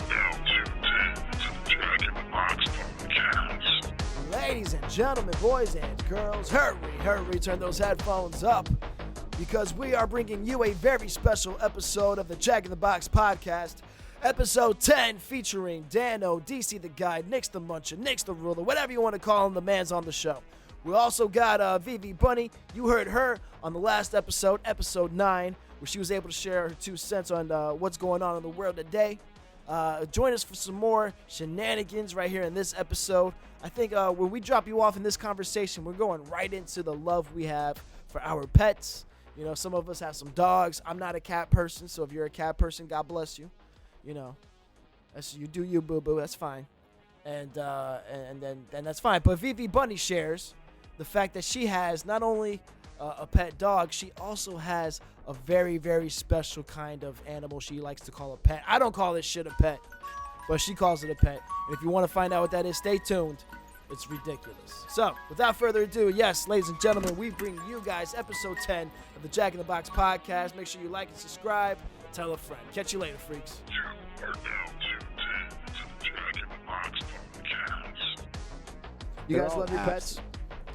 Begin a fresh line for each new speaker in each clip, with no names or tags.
now tuned in to the Jack in the Box podcast.
Ladies and gentlemen, boys and girls, hurry, turn those headphones up because we are bringing you a very special episode of the Jack in the Box podcast, episode 10, featuring Danno, DC the Guide, Nix the Muncher, Nix the Ruler, whatever you want to call him, the man's on the show. We also got VV Bunny. You heard her on the last episode, episode 9, where she was able to share her 2 cents on what's going on in the world today. Join us for some more shenanigans right here in this episode. I think when we drop you off in this conversation, we're going right into the love we have for our pets. You know, some of us have some dogs. I'm not a cat person, so if you're a cat person, God bless you. You know, you do you, boo-boo. That's fine. And then that's fine. But VV Bunny shares the fact that she has not only a pet dog, she also has a very, very special kind of animal she likes to call a pet. I don't call this shit a pet, but she calls it a pet. And if you want to find out what that is, stay tuned. It's ridiculous. So, without further ado, yes, ladies and gentlemen, we bring you guys episode 10 of the Jack in the Box podcast. Make sure you like and subscribe. Tell a friend. Catch you later, freaks.
You are now tuned in to the Jack in the Box podcast.
You guys love your pets?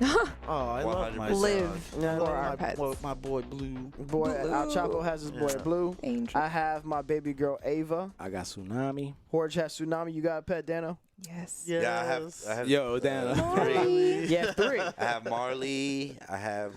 Oh, I love my
Live
Yeah, I
for
love
our
my
pets.
my boy Blue.
Boy, Al Chapo has his boy
Yeah.
Blue.
Angel.
I have my baby girl Ava.
I got Tsunami.
Jorge has Tsunami. You got a pet, Danno?
Yes.
Yeah, I have
Yo, Dan.
three.
Yeah, 3.
I have Marley, I have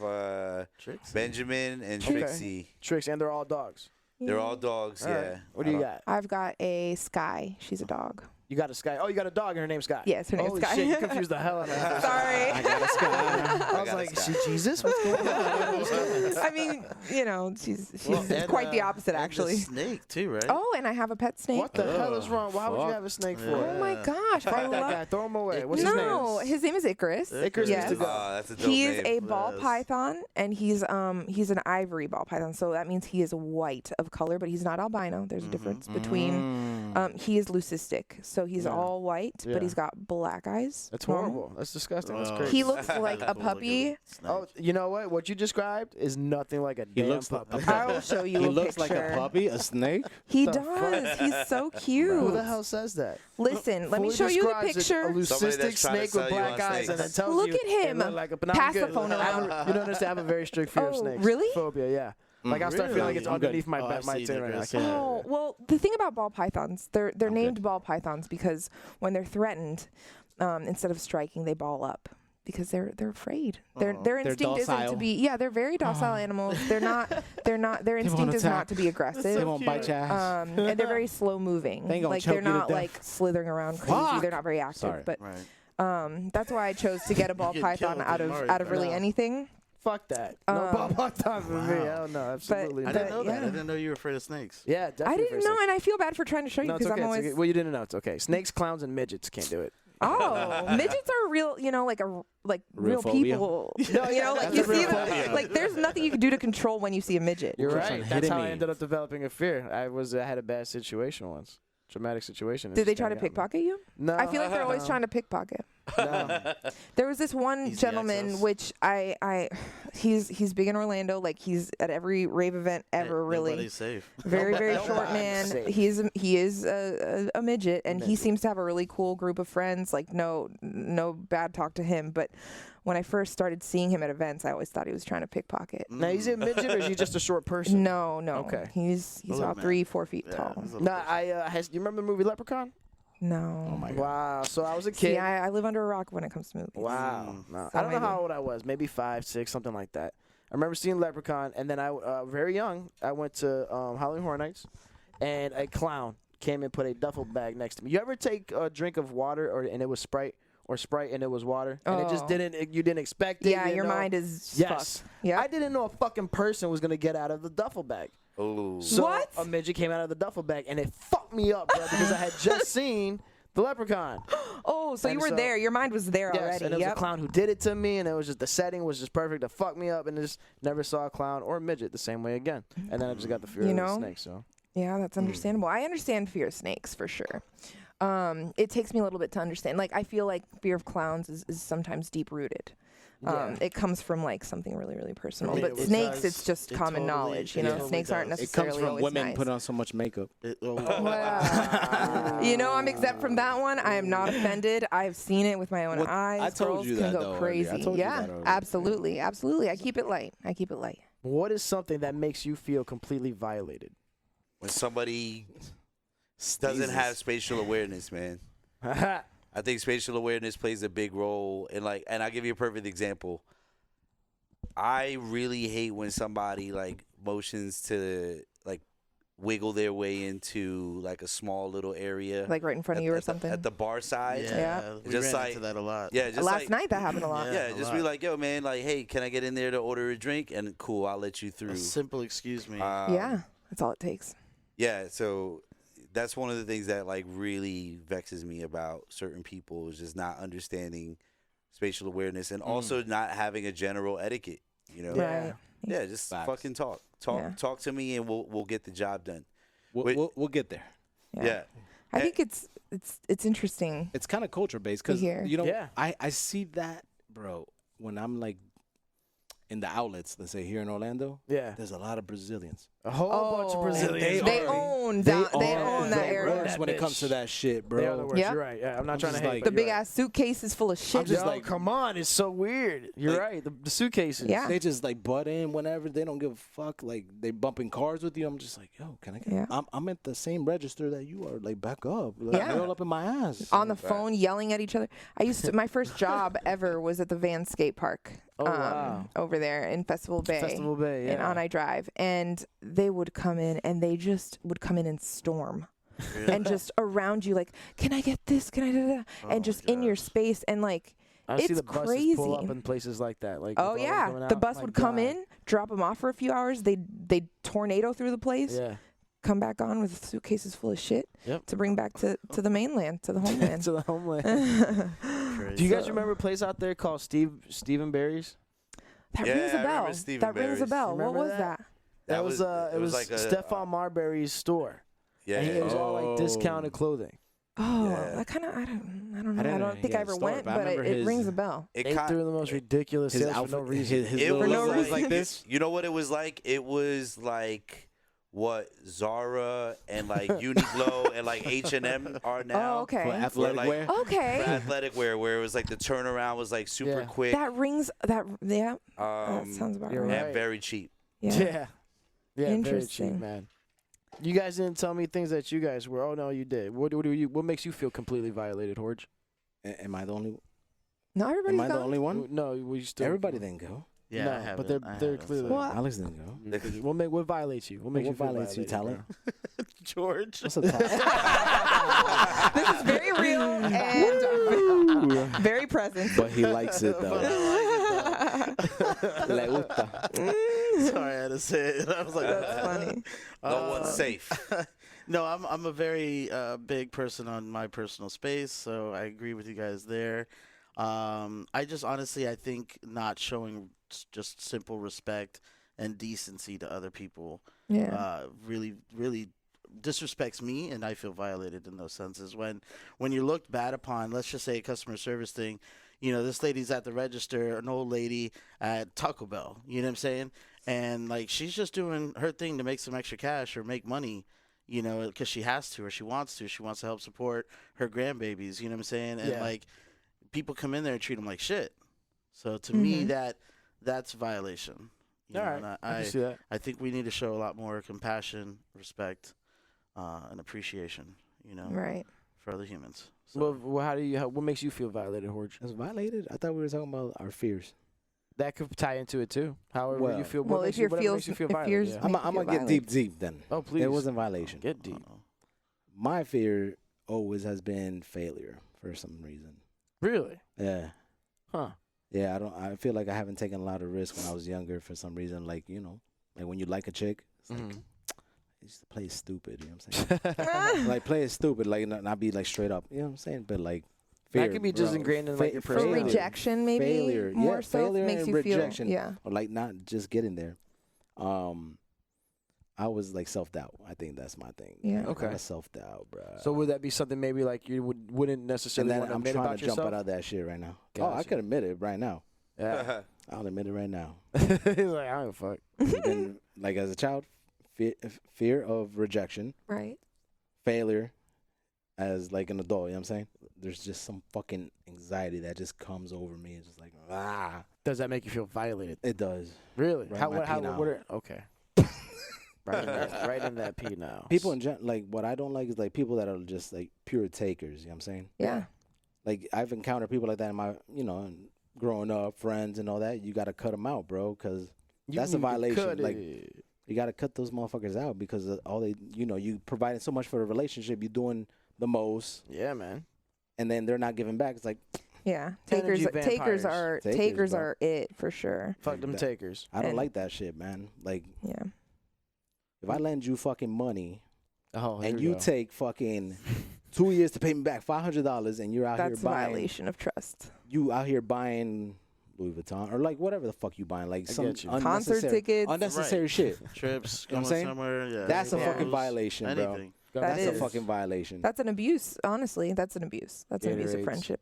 Trixie.
Benjamin, and
Okay.
Trixie.
Tricks, and they're all dogs.
They're all dogs,
All right.
yeah.
What do you got?
I've got a Sky. She's a dog.
You got a Sky. Oh, you got a dog and her name's Sky.
Yes, her name's
Holy
Sky.
shit, you confused the hell out of me.
Sorry.
I got a Sky.
I was
got a
like,
Sky.
is she Jesus? What's going on?
I mean, you know, she's
And,
quite the opposite, actually.
Snake too, right?
Oh, and I have a pet snake.
What the hell is wrong? Why would you
fuck.
have a snake for?
Oh my gosh, I
Fuck that
love.
guy. Throw him away. What's
No,
his name?
his name is Icarus.
Icarus
Yes.
needs to go.
That's a dope
He's
name.
a ball
Yes.
python, and he's an ivory ball python. So that means he is white of color, but he's not albino. There's a difference between. He is leucistic, so he's all white,
Yeah.
but he's got black eyes.
That's
Normal.
horrible. That's disgusting. That's
Oh.
crazy.
He looks like a puppy.
Oh, you know what? What you described is nothing like a
He
damn
looks like a
puppy.
I will show you
He
a
looks
picture.
like a puppy, a snake.
He
The
does. He's so
Who
cute.
the hell says that?
Listen, let me
Fully
show you the
describes A
picture.
Somebody
leucistic
that's trying to
snake with
sell you
black
on
eyes, and then
snakes.
tells
Look
you
at him.
it look like a, but I'm
Pass the
good.
phone
I have-
around.
You don't understand. I have a very strict fear of
Oh,
snakes.
really?
Phobia, yeah. Like I start feeling like it's
I'm good.
underneath my
Oh, I've
my
seen
chin
it,
right now. I
Chris.
can't.
Oh, well, the thing about ball pythons, they're named
good.
ball pythons because when they're threatened, instead of striking, they ball up because they're afraid. Their instinct isn't to
docile.
be. Yeah, they're very docile animals. They're not. Their instinct
won't
is not
attack.
to be
They
aggressive.
won't bite your ass.
And they're very slow moving.
They ain't gonna
Like
choke
they're
you to
not
death.
like slithering around crazy.
Fuck.
They're not very active.
Sorry.
But
Right.
that's why I chose to get a ball
You'd
python
kill
out of
Mario
out of
Kart.
really
No.
anything.
Fuck that. No ball time for me. Hell no, absolutely
I
not.
didn't know that.
yeah.
I didn't know you were afraid of snakes.
Yeah, definitely.
I didn't
very
know,
sick.
and I feel bad for trying to show you
No, it's
because
okay.
I'm
It's
always.
okay. Well, you didn't know. It's okay. Snakes, clowns, and midgets can't do it.
Oh, midgets are real, like real
phobia?
people.
No,
You know, like
that's
you
a real
see them,
phobia.
like there's nothing you can do to control when you see a midget.
You're
Keeps
right.
on
That's
hitting
how I
me.
ended up developing a fear. I had a bad situation once. Traumatic situation. It
Did they
just
try to
kinda got me.
pickpocket you?
No.
I feel like they're always trying to pickpocket.
No.
There was this one
Easy
gentleman,
access.
which he's big in Orlando, like he's at every rave event ever, really.
Nobody's safe.
Very, very short
Nobody's
man.
safe.
He is a midget, and he
Midget.
seems to have a really cool group of friends. Like no bad talk to him. But when I first started seeing him at events, I always thought he was trying to pickpocket.
Now, is he a midget or is he just a short person?
No.
Okay.
He's
Little
about
man.
3-4 feet
Yeah,
tall.
he's a
Nah,
little
you remember the movie Leprechaun?
No.
Oh my God.
Wow. So I was a
See,
kid.
I live under a rock when it comes to movies.
Wow. No,
So
I don't know
maybe.
how old I was. Maybe 5, 6, something like that. I remember seeing Leprechaun, and then very young, I went to Halloween Horror Nights, and a clown came and put a duffel bag next to me. You ever take a drink of water and it was Sprite, or Sprite and it was water, and it just
Oh.
you didn't expect it?
Yeah,
you
your
know?
mind is
Yes.
fucked. Yeah.
I didn't know a fucking person was gonna get out of the duffel bag.
Ooh.
So
What?
a midget came out of the duffel bag, and it fucked me up, bro, because I had just seen the Leprechaun.
Oh, so you
And
were
so-
there. Your mind was there
Yes,
already.
and it was a
Yep.
clown who did it to me, and it was just the setting was just perfect to fuck me up, and just never saw a clown or a midget the same way again. And then I just got the fear
You
of
know?
the snake. So
Yeah, that's understandable. I understand fear of snakes for sure. It takes me a little bit to understand. Like, I feel like fear of clowns is sometimes deep rooted.
Yeah.
It comes from like something really, really personal.
me,
But
it
snakes,
does.
it's just
It
common
totally-
knowledge. You
it
know,
totally
snakes aren't
does.
necessarily
It comes from
always
women
nice.
putting on so much makeup.
Wow. You know, I'm exempt from that one. I am not offended. I've seen it with my own
Well,
eyes.
I told
Girls
you
can
that,
go
though, earlier. I
crazy.
told you
Yeah,
that earlier.
absolutely, absolutely. I keep it light.
What is something that makes you feel completely violated?
When somebody doesn't have spatial awareness, man. I think spatial awareness plays a big role in and I'll give you a perfect example. I really hate when somebody motions to wiggle their way into a small little area,
Like right in front of you or something.
at the bar side.
Yeah.
We
Just
ran into that a lot.
Yeah, just
Last night that happened a lot.
Yeah,
a
just
lot.
be like, yo, man, hey, can I get in there to order a drink? And cool, I'll let you through.
A simple excuse me.
Yeah, that's all it takes.
Yeah, so that's one of the things that really vexes me about certain people is just not understanding spatial awareness and also not having a general etiquette. You know,
Right.
yeah, just
Facts.
fucking talk
Yeah.
to me, and we'll get the job done.
We'll get there.
Yeah.
I think it's interesting.
It's kind of culture based because
hear.
you know
Yeah.
I see that, bro, when I'm in the outlets. Let's say here in Orlando,
Yeah.
there's a lot of Brazilians.
A whole bunch of
Oh.
Brazilians.
They
are-
own
They
that. They
are
own that
the
area.
worst when it comes to that shit, bro.
They are the worst.
Yeah.
You're right. Yeah, I'm not
I'm
trying to
just
hate.
like-
but
The
you're
big
right.
ass suitcases full of shit.
I'm just
Yo,
like-
come on, it's so weird. You're
Like-
right. The suitcases.
Yeah.
They just butt in whenever. They don't give a fuck. They bumping cars with you. I'm just like, yo, can I get?
Yeah.
I'm at the same register that you are. Back up.
Yeah.
Roll up in my ass.
On the phone yelling at each other. My first job ever was at the Van Skate Park.
Oh, wow.
Over there in Festival Bay.
Festival Bay,
In
yeah.
On I Drive. And they would come in and they just would come in and storm. And just around you, can I get this? Can I da, da, da? And just in your space and
I
it's
see the buses
crazy.
pull up in places like that.
Oh
with all them
yeah,
going
the
out.
bus
My
would come
God.
in, drop them off for a few hours. They tornado through the place,
Yeah.
come back on with suitcases full of shit
Yep.
to bring back to the mainland, to the homeland.
To the homeland.
Crazy.
Do you guys remember a place out there called Stephen Barry's?
That
Yeah,
rings a
I
bell.
remember Stephen
That rings a
Barry's.
bell. What
Remember
was
that?
that?
That
That
was
was-
it was
like a,
Stefan Marbury's store.
Yeah,
And it was all
Oh.
discounted clothing.
Oh,
Yeah.
I kind of, I don't know. I
didn't
don't
know
think
he
I
had a
ever
store,
went,
but I
but
remember
it
his-
rings a bell.
it
They
kind-
threw the most ridiculous
His
sales
outfit,
for no reason.
his
It
little
was
was like this.
You know what it was like? It was like what Zara and Uniqlo and H&M are now.
Oh, okay.
For athletic
like-
wear.
For
Okay.
athletic wear, where it was the turnaround was super
Yeah.
quick,
That rings. That sounds about
you're
right.
and
right.
very cheap.
Yeah. Yeah, very cheap,
Interesting.
man. You guys didn't tell me things that you guys were. Oh no, you did. What makes you feel completely violated, Horge?
Am I the only?
No,
Am
everybody's
I the
gone.
only one?
No, we still.
Everybody didn't go.
Yeah,
no,
I haven't.
but they're
I haven't,
clearly.
so-
What?
Alex didn't go.
What violates you? What makes you feel
violates you,
violated,
Tyler?
bro?
George.
What's up, Tyler?
This is very real and very present.
But he likes it though. Le gusta.
Sorry, I had to say it. I was like,
That's funny.
No one's safe.
No, I'm a very big person on my personal space, so I agree with you guys there. I just honestly, I think not showing just simple respect and decency to other people
Yeah.
really disrespects me, and I feel violated in those senses. When you're looked bad upon, let's just say a customer service thing, this lady's at the register, an old lady at Taco Bell, you know what I'm saying? And she's just doing her thing to make some extra cash or make money, because she has to or she wants to. She wants to help support her grandbabies, you know what I'm saying? And
Yeah.
people come in there and treat them like shit. So to me, that's violation. You
All
know,
right,
and
I can see that.
I think we need to show a lot more compassion, respect, and appreciation,
Right.
for other humans. So,
What makes you feel violated, Horge?
It's violated. I thought we were talking about our fears.
That could tie into it too. However
Well-
you feel.
Well,
What
if
makes you,
your
whatever
feels,
makes you feel
if
violated.
yours
Yeah.
I'm
make you
gonna get
violate.
deep then.
Oh please.
It wasn't violation.
Get deep.
My fear always has been failure for some reason.
Really?
Yeah.
Huh?
Yeah, I feel like I haven't taken a lot of risk when I was younger for some reason. Like when you like a chick, it's like
Mhm.
you just play it stupid. You know what I'm saying? Like play it stupid, not be like straight up. You know what I'm saying? But fear,
That could be just
bro.
ingrained in
Fa-
your
For
personality.
rejection, maybe
Failure,
more
yeah,
so
failure
makes
and
you
rejection.
feel. Yeah.
Or not just getting there. I was self-doubt. I think that's my thing.
Yeah.
Okay.
Self-doubt, bro.
So would that be something maybe you wouldn't
and
necessarily
then
want to
I'm
admit
trying
about
to jump
yourself?
out of that shit right now. Oh, I
Gotcha.
could admit it right now.
Yeah.
I'll admit it right now.
He's like, I don't fuck.
It's been, as a child, fear of rejection,
Right.
failure, as like an adult. You know what I'm saying? There's just some fucking anxiety that just comes over me. It's just like
Does that make you feel violated?
it does.
Really?
Right in my pee now.
Okay. right in that pee now.
People in general, like what I don't like is like people that are just like pure takers. You know what I'm saying?
Yeah.
Like I've encountered people like that in my, growing up, friends and all that. You got to cut them out, bro, because that's a violation. Like you got to cut those motherfuckers out because all they, you providing so much for the relationship. You doing the most.
Yeah, man.
And then they're not giving back. It's like,
Yeah.
Energy
Takers
vampires.
are it for sure.
Fuck them takers.
I don't
And-
like that shit, man. Like,
Yeah.
if I lend you fucking money
Oh, here
and
we
you
go.
take fucking 2 years to pay me back $500 and you're out
That's a
here buying,
violation of trust.
you out here buying Louis Vuitton or like whatever the fuck you buying, like
I
some
get you.
Concert
unnecessary,
tickets.
unnecessary
Right.
shit.
Trips,
You know
going
what I'm saying?
somewhere. Yeah.
That's a
Yeah.
fucking violation, bro.
Anything.
That
That's
is.
a fucking violation.
That's an abuse. Honestly, that's an abuse. That's an abuse of
Gatorades.
friendship.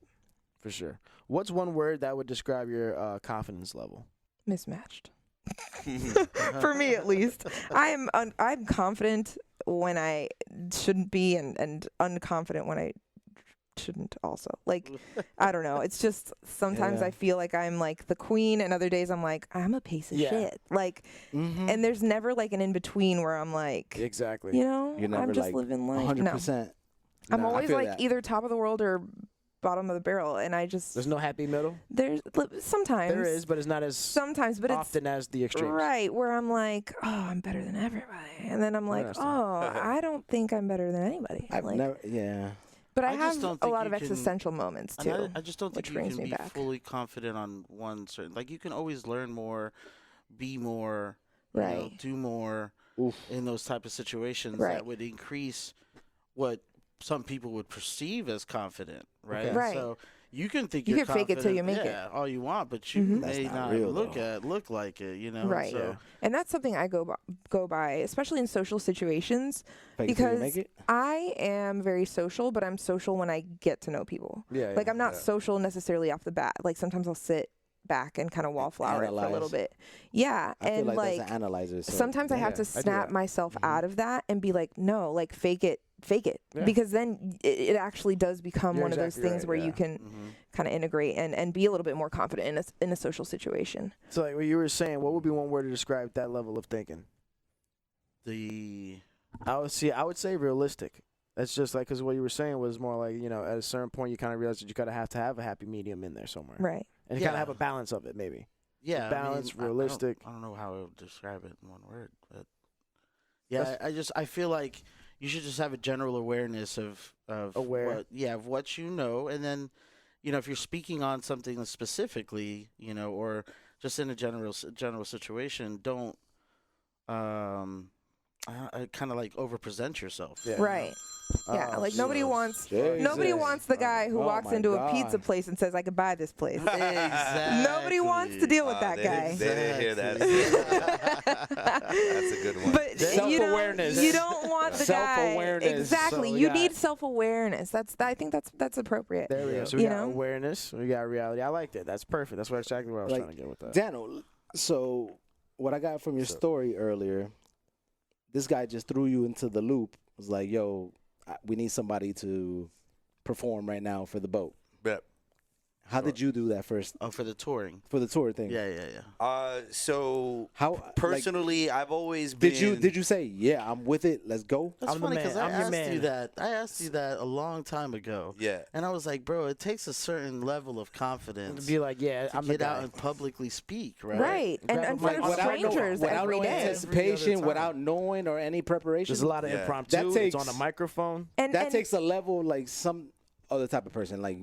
For sure. What's one word that would describe your confidence level?
Mismatched. For me, at least, I'm confident when I shouldn't be, and unconfident when I shouldn't. Also, like, I don't know. It's just sometimes
Yeah.
I feel like I'm like the queen, and other days I'm like I'm a piece of
Yeah.
shit. Like,
Mhm.
and there's never like an in between where I'm like,
Exactly.
You're never
I'm just
like
living life.
100%.
No, I'm
Nah, I
always
feel
like
that.
either top of the world or bottom of the barrel, and I just
There's no happy middle.
sometimes
There is, but it's not as
sometimes, but it's
often as the extremes.
right where I'm like, oh, I'm better than everybody, and then I'm like,
Interesting.
oh, I don't think I'm better than anybody.
I've
Like,
never, yeah.
but I
I just
have
don't
a
think
lot
you
of
can-
existential moments
And
too.
I just don't think
which
you
brings
can
me
be
back.
fully confident on one certain. Like you can always learn more, be more,
Right.
do more
Oof.
in those type of situations
Right.
that would increase what some people would perceive as confident, right?
Okay.
Right.
So you can think
You
you're
can fake it till you
confident,
make it.
yeah, all you want, but you
Mhm.
That's
may
not
not
real,
look
though.
like it,
Right.
So,
Yeah.
And that's something I go by, especially in social situations.
Fake it till you
Because
make it?
I am very social, but I'm social when I get to know people.
Yeah.
Like I'm not
Yeah.
social necessarily off the bat. Like sometimes I'll sit back and kind of wallflower it for a little
Analyze.
bit. Yeah,
I
and
feel like,
like
that's an analyzer. So
sometimes I have
yeah,
to
I do
snap
that.
myself
Mhm.
out of that and be like, no, like fake it,
Yeah.
because then it actually does become
You're
one of those
exactly
things
right,
where
yeah.
you can
mhm.
kind of integrate and be a little bit more confident in a social situation.
So like what you were saying, what would be one word to describe that level of thinking? I would say realistic. That's just like because what you were saying was more like at a certain point you kind of realize that you gotta have to have a happy medium in there somewhere,
Right.
and you kind
Yeah.
of have a balance of it maybe.
Yeah,
balance,
I don't-
realistic.
I don't know how I would describe it in one word, but yeah, I feel like you should just have a general awareness of
Aware.
of what you know, and then if you're speaking on something specifically, or just in a general situation, don't kind of like overpresent yourself.
Yeah.
Right. Yeah. Like nobody wants the guy who
Oh
walks
my
into a pizza
God.
place and says, "I could buy this place."
Exactly.
Nobody wants to deal with that
They
guy.
didn't hear that. That's a good one.
But
Self-awareness.
you don't want the guy.
Self-awareness.
Exactly.
So we
You
got-
need self-awareness. I think that's appropriate.
There we
Yeah.
go. So we
You
got
know?
awareness. We got reality. I liked it. That's perfect. That's exactly where I was
Like,
trying to get with that.
Danno, so what I got from your story earlier, this guy just threw you into the loop. Was like, yo, we need somebody to perform right now for the boat.
Yep.
How did you do that first
Oh, for the touring.
for the tour thing?
Yeah.
So
How like,
personally, I've always been.
did you say, yeah, I'm with it, let's go?
That's
I'm the
funny
man.
because I
I'm your
asked
man.
you that. I asked you that a long time ago.
Yeah.
And I was like, bro, it takes a certain level of confidence
To be like, yeah,
to
I'm the
get out
guy.
and publicly speak, right?
Right. And
Grab
in
a
front
mic
of
without
strangers
without
every
no
day.
anticipation,
time.
without knowing or any preparation.
There's a lot of
Yeah.
impromptu.
That
It's on
takes-
a microphone.
And
that
and
takes a level like some other type of person. Like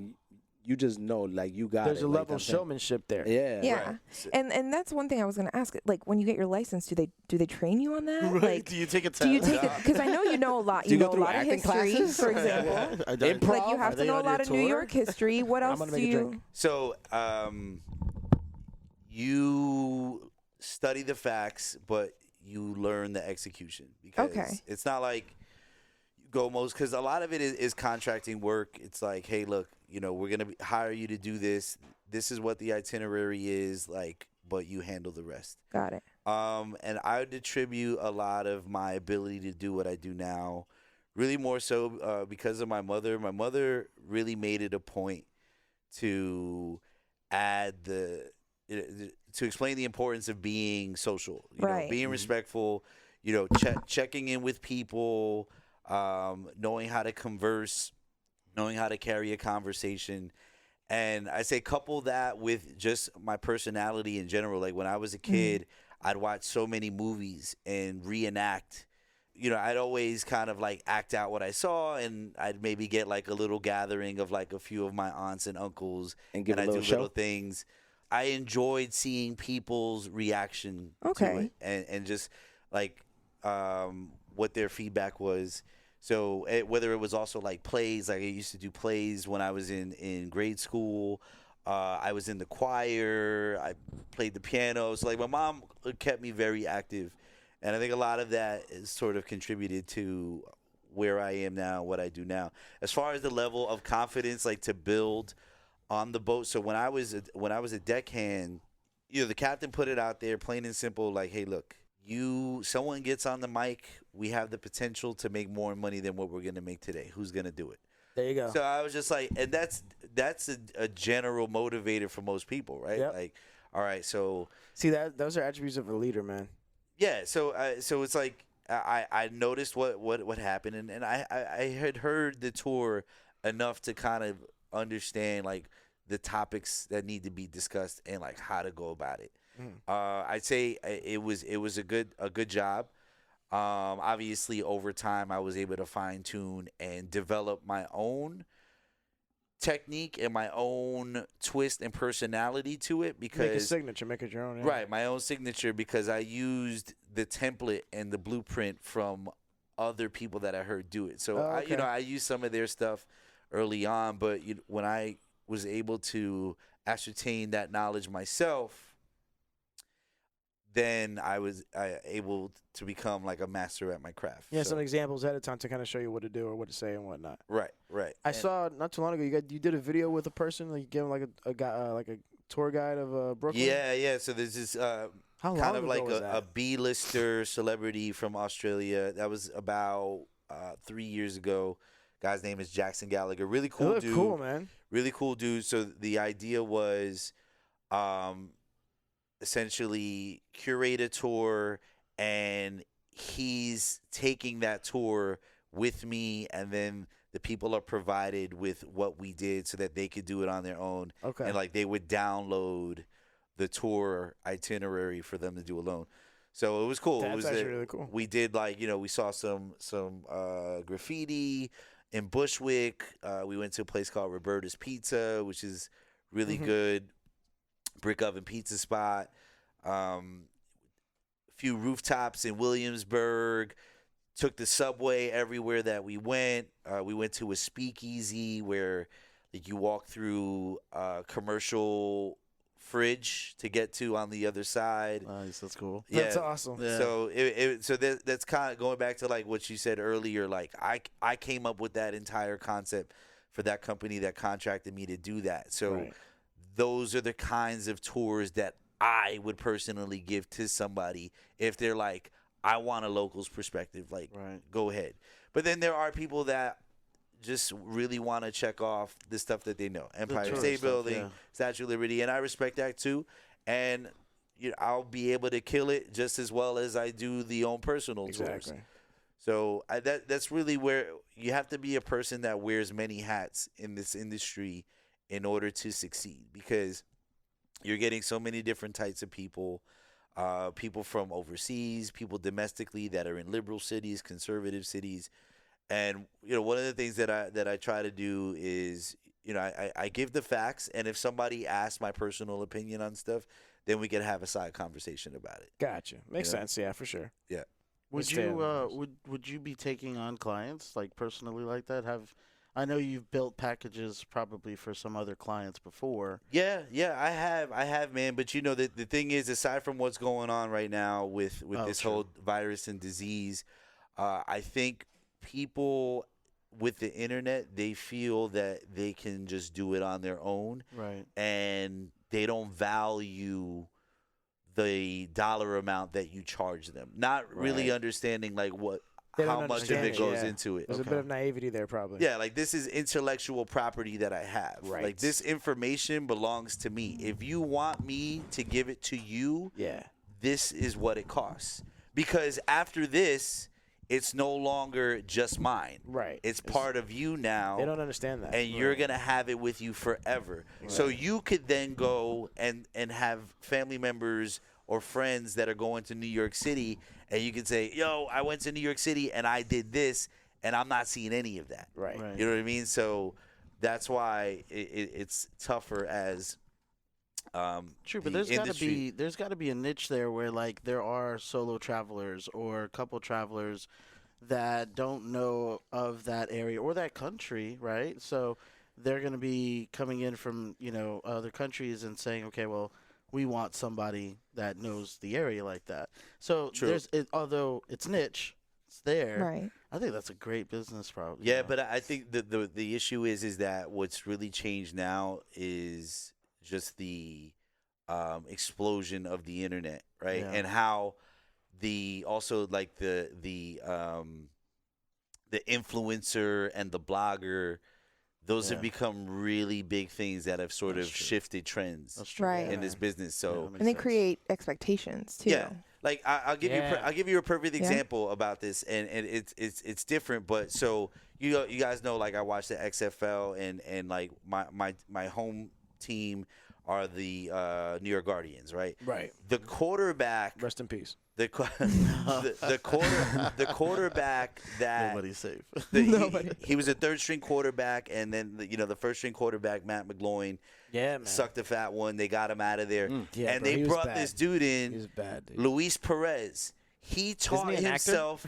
you just know, like you got
There's
it.
a
like
level of
that thing.
showmanship there.
Yeah.
yeah.
Right. So-
And that's one thing I was going to ask. Like when you get your license, do they train you on that?
Right.
Like
Do you take a test?
do you take it? Because I know you know a lot.
Do you go
know a
through
lot of
acting
history,
classes?
for example.
Improv?
Like you
Are
have to
they
know a
on your
lot of New
tour?
York history. What else
gonna
do
make a
you?
drink.
So, you study the facts, but you learn the execution because
Okay.
it's not like you go most because a lot of it is contracting work. It's like, hey, look, we're gonna hire you to do this. This is what the itinerary is like, but you handle the rest.
Got it.
And I would attribute a lot of my ability to do what I do now really more so because of my mother. My mother really made it a point to add to explain the importance of being social, you know, being respectful, you know, checking in with people, knowing how to converse, knowing how to carry a conversation. And I say couple that with just my personality in general. Like when I was a kid, I'd watch so many movies and reenact. You know, I'd always kind of like act out what I saw, and I'd maybe get like a little gathering of like a few of my aunts and uncles,
and
I do little things. I enjoyed seeing people's reaction to it, and just like what their feedback was. So whether it was also like plays, like I used to do plays when I was in grade school. I was in the choir. I played the piano. So like my mom kept me very active. And I think a lot of that is sort of contributed to where I am now, what I do now. As far as the level of confidence, like to build on the boat. So when I was a deckhand, you know, the captain put it out there, plain and simple, like, hey, look, someone gets on the mic, we have the potential to make more money than what we're gonna make today. Who's gonna do it?
There you go.
So I was just like, and that's a general motivator for most people, right?
Yep.
Like, all right, so
see those are attributes of a leader, man.
Yeah, so it's like I noticed what happened, and I had heard the tour enough to kind of understand like the topics that need to be discussed and like how to go about it. I'd say it was a good job. Obviously, over time, I was able to fine tune and develop my own technique and my own twist and personality to it, because
make a signature, make it your own. Yeah.
Right, my own signature, because I used the template and the blueprint from other people that I heard do it. So I used some of their stuff early on, but when I was able to ascertain that knowledge myself, then I was able to become like a master at my craft.
Yeah, some examples ahead of time to kind of show you what to do or what to say and whatnot.
Right.
I saw not too long ago you did a video with a person, like you gave him like a guy like a tour guide of Brooklyn.
Yeah. So there's this kind of like a B-lister celebrity from Australia. That was about 3 years ago. Guy's name is Jackson Gallagher. Really cool dude.
Cool, man.
Really cool dude. So the idea was essentially curate a tour, and he's taking that tour with me, and then the people are provided with what we did so that they could do it on their own. Okay. And like they would download the tour itinerary for them to do alone. So it was cool.
That's actually really cool.
We did like, we saw some graffiti in Bushwick. We went to a place called Roberta's Pizza, which is really good. Brick oven pizza spot. A few rooftops in Williamsburg. Took the subway everywhere that we went. We went to a speakeasy where like you walk through a commercial fridge to get to on the other side.
Nice, that's cool.
Yeah.
That's awesome.
Yeah. So that's kind of going back to like what you said earlier. Like I came up with that entire concept for that company that contracted me to do that. So those are the kinds of tours that I would personally give to somebody if they're like, I want a local's perspective. Like, go ahead. But then there are people that just really want to check off the stuff that they know. Empire State Building, Statue of Liberty, and I respect that too. And I'll be able to kill it just as well as I do the own personal tours. So that's really where you have to be a person that wears many hats in this industry in order to succeed, because you're getting so many different types of people. People from overseas, people domestically that are in liberal cities, conservative cities. And, one of the things that I try to do is, I give the facts. And if somebody asks my personal opinion on stuff, then we can have a side conversation about it.
Gotcha. Makes sense. Yeah, for sure.
Yeah.
Would you be taking on clients like personally like that? I know you've built packages probably for some other clients before.
Yeah, I have, man. But the thing is, aside from what's going on right now with this whole virus and disease, I think people with the internet, they feel that they can just do it on their own,
right?
And they don't value the dollar amount that you charge them. Not really understanding like what how much of it goes into it.
There's a bit of naivety there, probably.
Yeah, like this is intellectual property that I have.
Right.
Like this information belongs to me. If you want me to give it to you, this is what it costs. Because after this, it's no longer just mine.
Right.
It's part of you now.
They don't understand that.
And you're going to have it with you forever. Right. So you could then go and have family members or friends that are going to New York City, and you can say, yo, I went to New York City and I did this, and I'm not seeing any of that.
Right.
You know what I mean? So that's why it's tougher as
true, but there's got to be a niche there where like there are solo travelers or couple travelers that don't know of that area or that country, right? So they're going to be coming in from, other countries and saying, okay, well, we want somebody that knows the area like that. So although it's niche, it's there.
Right.
I think that's a great business probably.
Yeah, but I think the issue is that what's really changed now is just the explosion of the internet, right?
Yeah.
And how the influencer and the blogger, those have become really big things that have sort of shifted trends in this business. So
and they create expectations too.
Yeah, like I'll give you a perfect example about this, and it's different. But so you guys know, like I watch the XFL, and like my home team are the New York Guardians, right?
Right.
The quarterback.
Rest in peace.
The quarterback that
nobody's safe.
He was a third string quarterback, and then the first string quarterback Matt McGloin sucked a fat one. They got him out of there, and they brought this dude in,
he was bad, dude.
Luis Perez. He taught himself.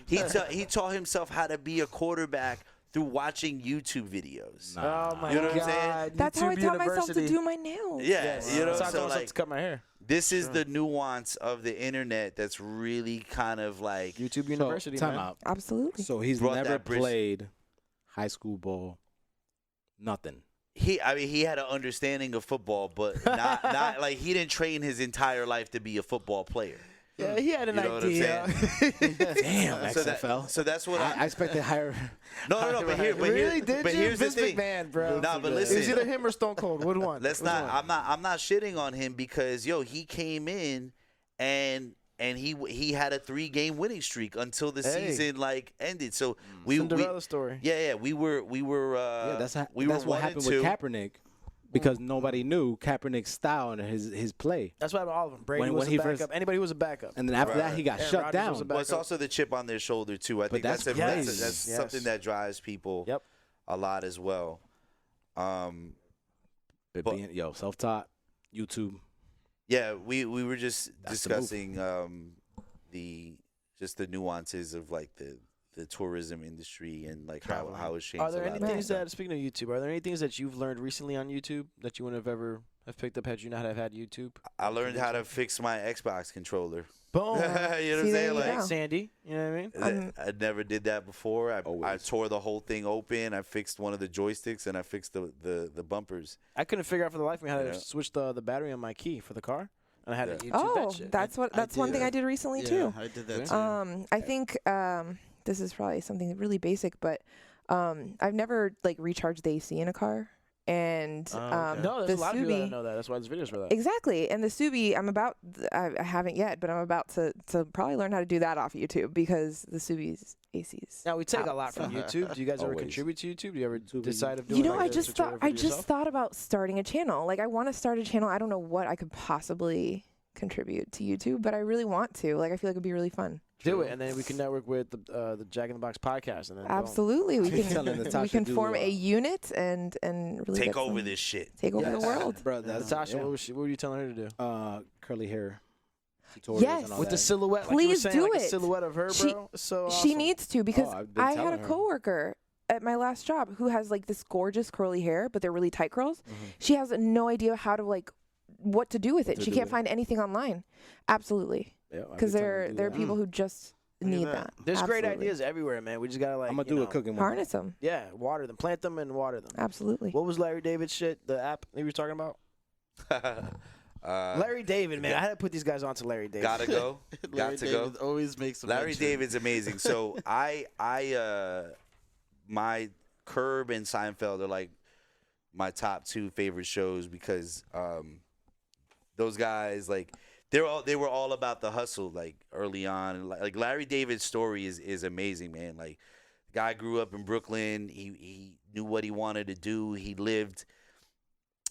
He taught himself how to be a quarterback through watching YouTube videos.
Oh my God!
You know what I'm saying?
That's how I taught myself to do my nails.
Yeah,
so like to cut my hair.
This is the nuance of the internet that's really kind of like
YouTube University.
Time out.
Absolutely.
So he's never played high school ball. Nothing.
He had an understanding of football, but not like he didn't train his entire life to be a football player.
Yeah, he had an idea.
Damn, XFL.
So that's what
I expected higher.
No. But here's the thing,
McMahon, bro.
No, but listen,
it's either him or Stone Cold. Which one?
I'm not shitting on him because he came in and he had a 3-game winning streak until the season ended. So
Cinderella story.
Yeah, we were.
That's what happened with Kaepernick. Because nobody knew Kaepernick's style and his play.
That's why all of them. Brady was a backup. Anybody who was a backup.
And then after that, he got shut down.
Well, it's also the chip on their shoulder, too. I think that's something that drives people a lot as well.
Self-taught, YouTube.
Yeah, we were just discussing the nuances of like the tourism industry and like how it's changed.
Are there any things that, speaking of YouTube, are there any things that you've learned recently on YouTube that you wouldn't have ever have picked up had you not have had YouTube?
I learned how to fix my Xbox controller.
Boom.
You know what I'm saying? Like
Sandy, you know what I mean?
I never did that before. I tore the whole thing open. I fixed one of the joysticks and I fixed the bumpers.
I couldn't figure out for the life of me how to switch the battery on my key for the car. And I had to YouTube that shit.
That's one thing I did recently too.
I did that too.
I think this is probably something really basic, but I've never recharged the AC in a car. And
no, there's a lot of people that know that. That's why there's videos for that.
Exactly. And the Subi, I haven't yet, but I'm about to probably learn how to do that off YouTube because the Subi's AC's.
Now we take a lot from YouTube. Do you guys ever contribute to YouTube? Do you ever decide of doing?
I just thought about starting a channel. Like I want to start a channel. I don't know what I could possibly contribute to YouTube, but I really want to. Like I feel like it'd be really fun.
Do it, and then we can network with the Jack in the Box podcast, and then
absolutely we can form a unit and really
take over this shit.
Take over the world,
bro. Natasha, what were you telling her to do?
Curly hair.
Yes,
with the silhouette.
Please
like you were saying,
do
a silhouette of her, bro. So awesome.
She needs to because I had a coworker at my last job who has this gorgeous curly hair, but they're really tight curls. Mm-hmm. She has no idea how to what to do with it. She can't find anything online. Absolutely. Because there are people who just need that.
There's great ideas everywhere, man. We just gotta
I'm gonna do a cooking one.
Harness them.
Yeah, water them, plant them, and water them.
Absolutely.
What was Larry David's shit? The app he was talking about? Larry David, man. I had to put these guys on to Larry David.
Gotta go.
Larry
Got to
David
go.
always makes a
Larry
mention.
David's amazing. So my Curb and Seinfeld are like my top 2 favorite shows because those guys like they were all about the hustle like early on. And like Larry David's story is amazing, man. Like the guy grew up in Brooklyn. He knew what he wanted to do. He lived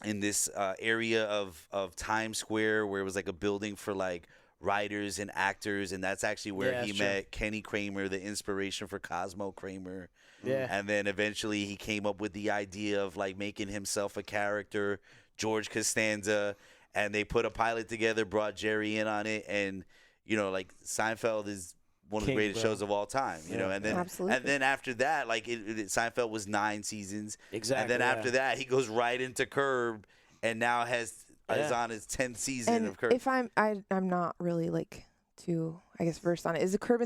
in this area of Times Square where it was like a building for like writers and actors, and that's actually where he met Kenny Kramer, the inspiration for Cosmo Kramer.
Yeah.
And then eventually he came up with the idea of like making himself a character, George Costanza, and they put a pilot together, brought Jerry in on it, and you know, like Seinfeld is one of the greatest shows of all time, you know, and then after that, like Seinfeld was 9 seasons,
exactly,
and then after that he goes right into Curb, and now is on his 10th season
And
of Curb.
if I'm not really like too, I guess, versed on it. Is it Curb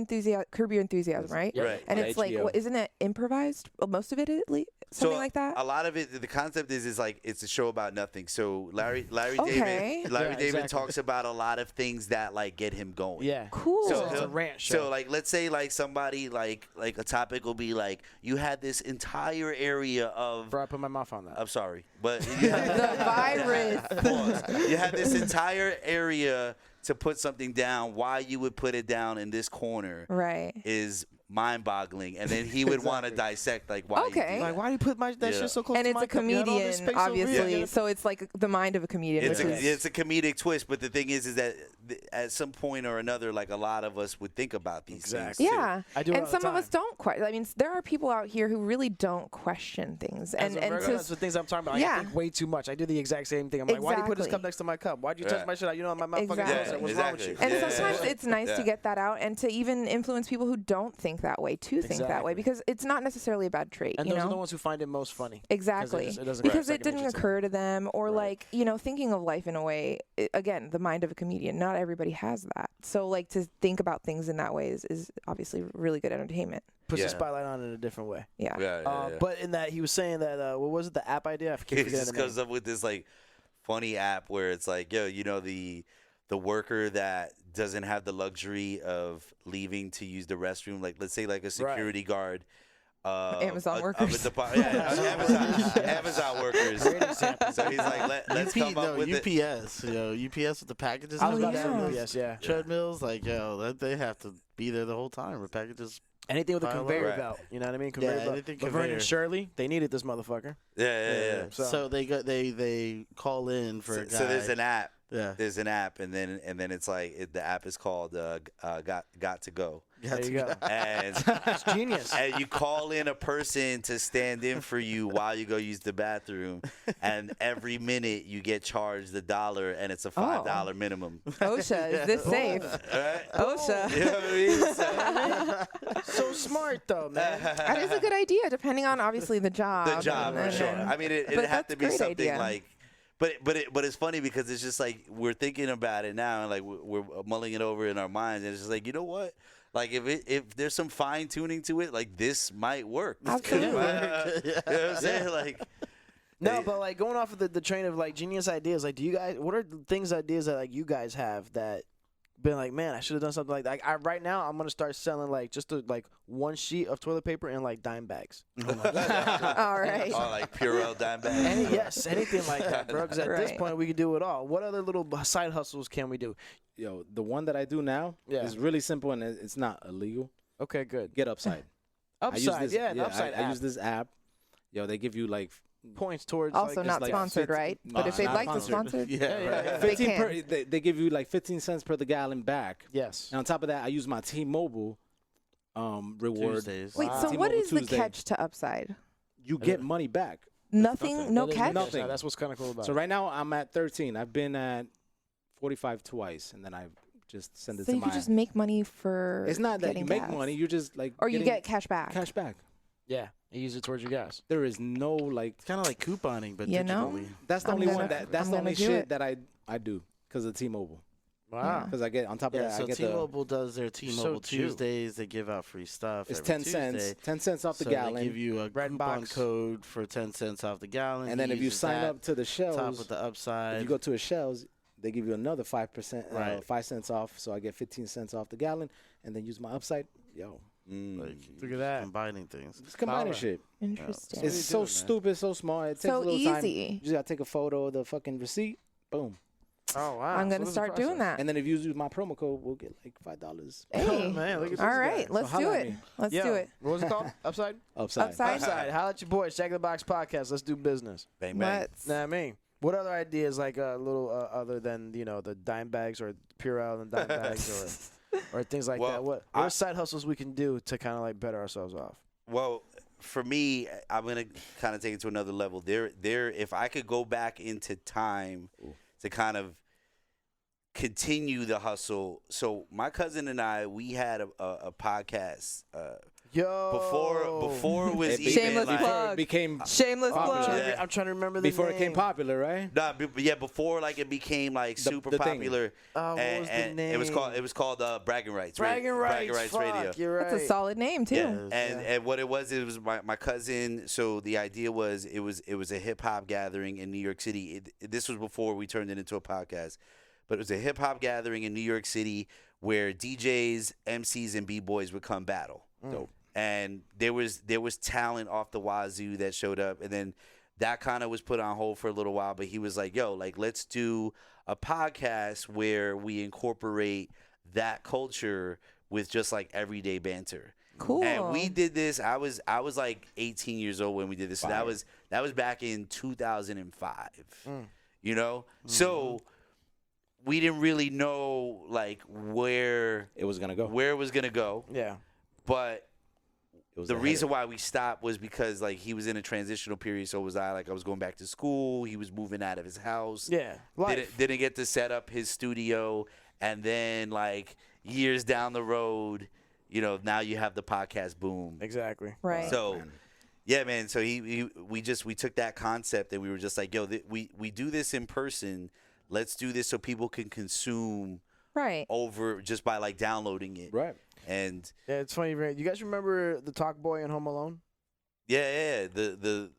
Your Enthusiasm, right?
Right.
And it's like, isn't it improvised? Well, most of it, at least, something like that.
A lot of it, the concept is like it's a show about nothing. So Larry David talks about a lot of things that like get him going.
Yeah.
Cool.
So
it's a rant show.
So like, let's say like somebody like a topic will be like, you had this entire area of.
Bro, I put my mouth on that.
I'm sorry, but you had,
The virus.
Pause. You had this entire area to put something down. Why you would put it down in this corner is mind-boggling, and then he would want to dissect like why.
Okay.
Like, why do you put that shit so close
and
to
it's
my
a
cup? You had all this
comedian,
space over here.
obviously, so it's like the mind of a comedian.
It's a comedic twist, but the thing is that at some point or another, like a lot of us would think about these things.
Yeah,
I do it
and
all the
some of us
time.
don't quite. I mean, there are people out here who really don't question things, and
that's the things I'm talking about. Like, I think way too much. I do the exact same thing. I'm like, why do you put this cup next to my cup? Why'd you touch my shit out? You know, my motherfucking
Exactly.
what's wrong with you?
And sometimes it's nice to get that out and to even influence people who don't think that way to think that way, because it's not necessarily a bad trait.
And
you
those
know?
are the ones who find it most funny.
Exactly. Because it didn't occur to them, or like, you know, thinking of life in a way, again, the mind of a comedian, not everybody has that. So like to think about things in that way is obviously really good entertainment.
Puts the spotlight on in a different way.
Yeah.
But in that, he was saying that, what was it, the app idea? I forget.
He just comes up with this like funny app where it's like, yo, you know, the worker that doesn't have the luxury of leaving to use the restroom, like let's say like a security guard.
Amazon workers.
Amazon workers. So he's like, let's come up with
UPS. UPS with the packages.
I was about to say UPS, yeah.
Treadmills, like, they have to be there the whole time with packages.
Anything with a conveyor belt, you know what I mean? Conveyor belt. Laverne and Shirley, they needed this motherfucker.
Yeah.
So they call in for a guy.
So there's an app.
Yeah.
There's an app, and then it's like the app is called Got to Go.
There you go.
And
it's genius.
And you call in a person to stand in for you while you go use the bathroom, and every minute you get charged $1, and it's a $5 minimum.
OSHA, is this safe?
Right?
OSHA.
You know what I mean?
So smart though, man.
That is a good idea, depending on obviously the job.
The job, for sure. I mean, it had to be something
idea.
like. But it's funny because it's just like we're thinking about it now, and like we're mulling it over in our minds, and it's just like, you know what? Like if there's some fine tuning to it, like this might work.
Absolutely.
You know what I'm saying? Like,
no, but like going off of the train of like genius ideas, like what are the ideas that like you guys have that been like, man, I should have done something like that. Like, right now I'm gonna start selling like just like one sheet of toilet paper in like dime bags.
All right.
Oh, like Purell dime bags.
Yes, anything like that, bro. Because at this point we can do it all. What other little side hustles can we do?
Yo, the one that I do now is really simple and it's not illegal.
Okay, good.
Get Upside.
Upside, Upside.
I use this app. Yo, they give you like
points towards.
Also
like,
not
like
sponsored, right? But if they'd like to sponsor,
yeah.
They can.
They give you like 15 cents per the gallon back.
Yes.
And on top of that, I use my T-Mobile reward.
Tuesdays.
Wait, so what is the catch to Upside?
You get money back.
Nothing, no catch?
Nothing.
Yeah, that's what's kind of cool about it.
So right now I'm at 13. I've been at 45 twice, and then I just send it
So
to
you
my.
could just make money for.
It's not that you
getting
make
gas.
money. You just like.
Or you
getting
get cash back.
Cash back.
Yeah, you use it towards your gas.
There is no like.
It's kind of like couponing, but
You know?
digitally.
That's the
I'm
only
gonna-
one that's
I'm
the
gonna
only
do
shit
it.
that I do because of T-Mobile.
Wow.
Because I get on top of
Yeah,
that,
so
I get
T-Mobile does their T-Mobile
So
Tuesdays. They give out free stuff.
it's
every
10
Tuesday.
cents. 10 cents off the
So
gallon.
They give you a
Red
coupon
box.
code for 10 cents off the gallon.
and then if you
use
sign
that,
up to the
top
shells,
with the Upside.
if you go to a shells, they give you another 5%, 5 cents off. So I get 15 cents off the gallon, and then use my upside. Yo,
Like,
Look at that.
combining things.
it's combining
Power.
shit.
Interesting.
It's so stupid, so small. It takes
So
a little time.
easy.
You just gotta take a photo of the fucking receipt. Boom.
Oh wow.
I'm
So
gonna
this is
start
a
doing
process.
that.
And then if you use my promo code, we'll get like $5.
Hey,
Oh, man, look at
all
this
right,
guy.
let's
So
do
holla at
it.
me.
Let's
Yo,
do it.
What was it called? Upside?
Upside.
Upside.
Upside. Holla at your boys. Jack in the Box Podcast. Let's do business.
Bang bang.
Let's.
Nah, I mean, what other ideas like a little other than the dime bags or Purell and dime bags or things like
Well,
that? What are side hustles we can do to kind of like better ourselves off?
Well, for me, I'm gonna kind of take it to another level. There. If I could go back into time to kind of continue the hustle. So my cousin and I, we had a podcast before it was even
Shameless
like,
plug.
It became
Shameless plug.
Yeah.
I'm trying to remember the
before
name.
it became popular, right?
Nah, yeah, before like it became like super
the thing.
popular.
Oh, what was the name?
It was called Bragging Rights.
Bragging Rights.
Bragging Rights
Fuck,
Radio.
You're right.
That's a solid name too.
Yeah, and what it was my cousin. So the idea was it was a hip hop gathering in New York City. This was before we turned it into a podcast, but it was a hip hop gathering in New York City where DJs, MCs, and b-boys would come battle.
Dope.
And there was talent off the wazoo that showed up, and then that kind of was put on hold for a little while. But he was like, "Yo, like let's do a podcast where we incorporate that culture with just like everyday banter."
Cool.
And we did this. I was like 18 years old when we did this. So that was back in 2005. You know, so we didn't really know like where
It was gonna go.
it was gonna go.
Yeah.
But
It was
the
ahead
reason
of-
why we stopped was because like he was in a transitional period. So was I. Like I was going back to school. He was moving out of his house.
Yeah. Life.
Didn't get to set up his studio. And then like years down the road, now you have the podcast boom.
Exactly.
Right.
So, yeah, man. So we took that concept and we were just like, yo, we do this in person. Let's do this so people can consume
Right.
over just by like downloading it.
Right.
And
Yeah, it's funny. You guys remember the Talk Boy in Home Alone?
yeah, the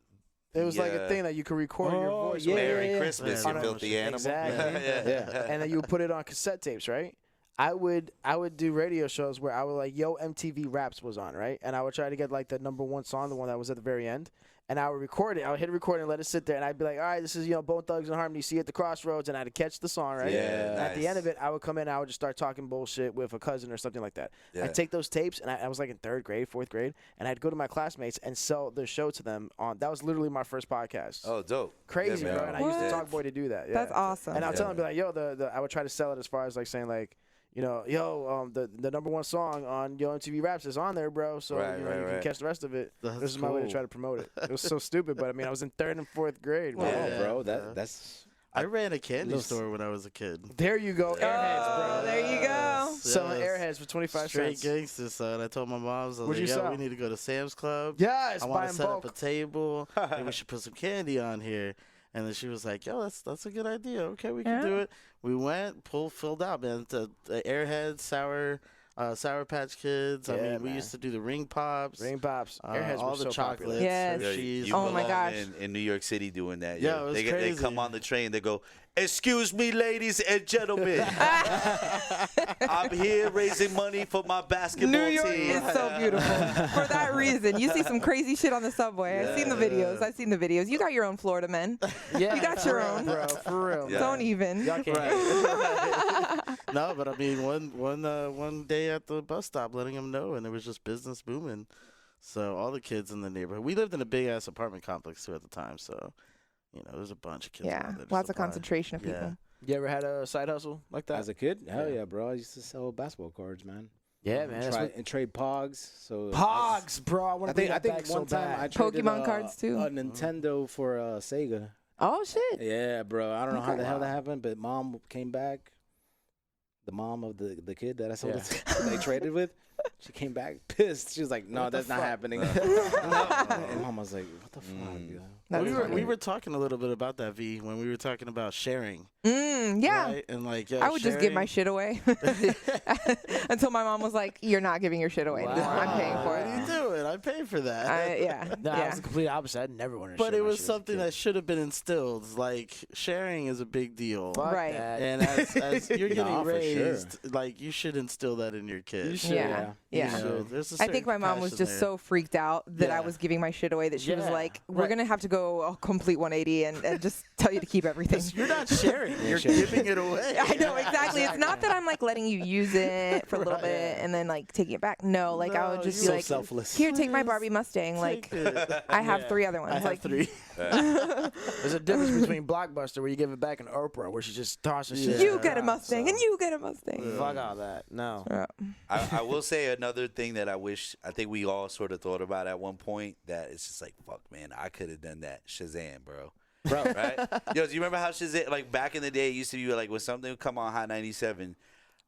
It was like a thing that you could record your
Oh,
voice.
yeah,
on.
Merry Christmas,
Yeah,
you
yeah.
filthy animal.
Exactly.
Yeah.
And then you would put it on cassette tapes, right? I would do radio shows where I would like, Yo MTV Raps was on, right? And I would try to get like the #1 song, the one that was at the very end. And I would record it. I would hit record and let it sit there. And I'd be like, all right, this is, Bone Thugs and Harmony, see you at the crossroads. And I'd catch the song, right?
Yeah,
And at the
nice.
end of it, I would come in and I would just start talking bullshit with a cousin or something like that.
Yeah.
I'd take those tapes, and I was like in 3rd grade, 4th grade, and I'd go to my classmates and sell the show to them on. That was literally my first podcast.
Oh, dope.
Crazy,
Yeah,
bro.
man.
And I used to
What?
Talk Boy to do that. Yeah.
That's awesome.
And I would tell
Yeah.
them, be like, yo, I would try to sell it as far as like saying like, the #1 song on Yo MTV Raps is on there, bro. So
Right,
you
right,
can
right.
catch the rest of it.
That's
This is my way to
cool.
try to promote it. It was so stupid, but I mean, I was in 3rd and 4th grade, bro.
Oh,
Yeah.
bro,
Yeah.
that's
I ran a candy
Those-
store when I was a kid.
There you go, Airheads,
Oh,
bro.
there you go.
Selling
Yes.
Airheads for 25
Straight
cents.
gangster, son. I told my mom, I was
What'd
like,
you
yo,
sell?
we need to go to Sam's Club.
Yes,
I
buy
want
in
to set
bulk.
up a table, and we should put some candy on here. And then she was like, yo, that's a good idea. Okay, we can do it. We went, filled out, man. The Airheads, Sour Patch Kids. I
Yeah,
mean, we
man.
used to do the Ring Pops.
Ring Pops. Airheads
all
were
the
so
chocolates.
popular.
Yes.
Yeah,
Hershey's.
you
Oh my
belong
gosh.
in New York City doing that.
Yeah, it was
they
crazy.
come on the train. They go, "Excuse me, ladies and gentlemen, I'm here raising money for my basketball
New York
team."
is so beautiful for that reason. You see some crazy shit on the subway. I've seen the videos. You got your own Florida men.
Yeah,
You got your own.
bro, for real.
Yeah.
Don't even.
Y'all can't.
No, but I mean, one day at the bus stop, letting them know, and it was just business booming. So all the kids in the neighborhood. We lived in a big ass apartment complex too at the time. So, there's a bunch of kids.
Yeah,
around there to
lots of
supply.
concentration of
Yeah.
people.
You ever had a side hustle like that?
as a kid. Hell yeah, bro. I used to sell basketball cards, man.
Yeah, man. That's
And trade Pogs. So
Pogs, bro. I want
I
to bring
think
that back
one
so
time I
bad.
traded
Pokemon cards, too.
A Nintendo for Sega.
Oh shit.
Yeah, bro. I don't know how
Okay.
the hell that happened, but mom came back. The mom of the kid that I sold it to, they traded with, she came back pissed. She was like, "No,
What the
that's not
fuck?
happening." And mom was like, "What the fuck?"
Mm.
yo?
We were talking a little bit about that, V, when we were talking about sharing.
Yeah.
Right? And like,
I would just give my shit away until my mom was like, "You're not giving your shit away anymore. I'm paying for it."
What are you doing? I paid for that.
No, I was the complete opposite. I never wanted to
But
share
it
my
was
shit as a
something
kid.
that should have been instilled. Like, sharing is a big deal.
Fuck
Right.
that.
And as you're getting
Nah, for sure.
raised, like, you should instill that in your kids.
You should.
Yeah. Yeah.
You know, there's a
I think my
certain
mom was
passion
just
there.
so freaked out that I
Yeah.
was giving my shit away that she was
Yeah.
like, "We're
Right.
gonna have to go a complete 180 and just tell you to keep everything."
You're not sharing. You're giving it away.
I know exactly. It's not that I'm like letting you use it for a little bit and then like taking it back. No, like I would just be
So
like,
selfless.
"Here, take my Barbie Mustang." Like I have 3 other ones.
I have
like
3.
There's a difference between Blockbuster where you give it back and Oprah where she just tosses shit.
you get a Mustang and you get a Mustang.
Fuck all that. No.
Yeah.
I will say another thing that I think we all sort of thought about at one point, that it's just like, fuck, man, I could have done that. Shazam, bro. Right? Yo, do you remember how Shazam, like back in the day, it used to be like when something would come on Hot 97,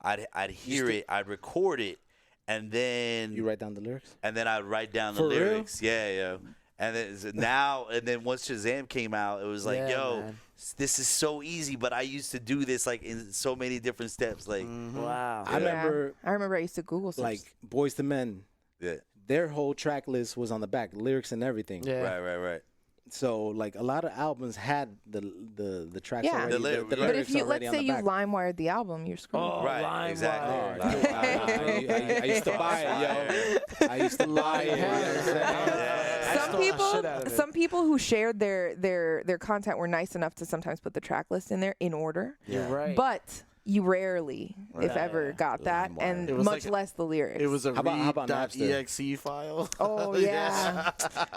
I'd hear it, I'd record it, and then
You write down the lyrics?
I'd write down the
For real?
lyrics. Yeah, yo. And then once Shazam came out, it was like,
Yeah,
yo,
man.
this is so easy, but I used to do this like in so many different steps. Like,
Wow.
I remember,
I remember I used to Google search.
like, Boys to Men,
yeah.
their whole track list was on the back, lyrics and everything.
Yeah.
Right.
So, like, a lot of albums had the tracks
Yeah.
already.
The lyrics.
the
But
lyrics
if you
already
let's
on
say
the
you
back.
LimeWired the album, you're screwed.
Oh,
Right,
LimeWire.
exactly.
I used to buy it, yo. I used to buy it. You know what I'm saying?
Some people who shared their content were nice enough to sometimes put the track list in there in order.
You're right.
But you rarely, if ever, got that,
LimeWire.
and
It was
much
like
less the lyrics.
It was a
How about Napster?
read.exe file.
Oh yeah,